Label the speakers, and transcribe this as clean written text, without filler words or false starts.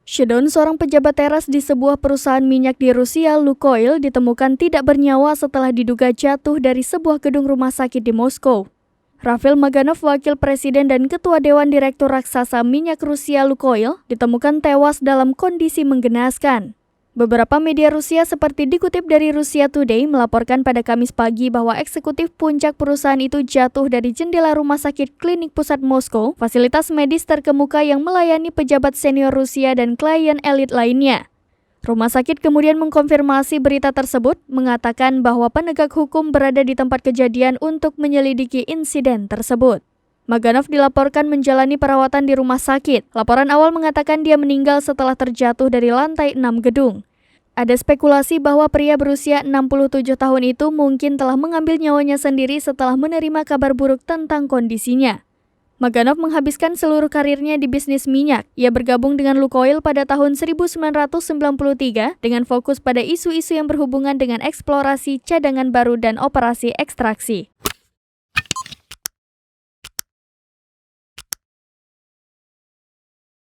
Speaker 1: Shedon, seorang pejabat teras di sebuah perusahaan minyak di Rusia, Lukoil, ditemukan tidak bernyawa setelah diduga jatuh dari sebuah gedung rumah sakit di Moskow. Rafil Maganov, wakil presiden dan ketua dewan direktur raksasa minyak Rusia Lukoil, ditemukan tewas dalam kondisi menggenaskan. Beberapa media Rusia seperti dikutip dari Russia Today melaporkan pada Kamis pagi bahwa eksekutif puncak perusahaan itu jatuh dari jendela rumah sakit klinik pusat Moskow, fasilitas medis terkemuka yang melayani pejabat senior Rusia dan klien elit lainnya. Rumah sakit kemudian mengkonfirmasi berita tersebut, mengatakan bahwa penegak hukum berada di tempat kejadian untuk menyelidiki insiden tersebut. Maganov dilaporkan menjalani perawatan di rumah sakit. Laporan awal mengatakan dia meninggal setelah terjatuh dari lantai 6 gedung. Ada spekulasi bahwa pria berusia 67 tahun itu mungkin telah mengambil nyawanya sendiri setelah menerima kabar buruk tentang kondisinya. Maganov menghabiskan seluruh karirnya di bisnis minyak. Ia bergabung dengan Lukoil pada tahun 1993 dengan fokus pada isu-isu yang berhubungan dengan eksplorasi, cadangan baru, dan operasi ekstraksi.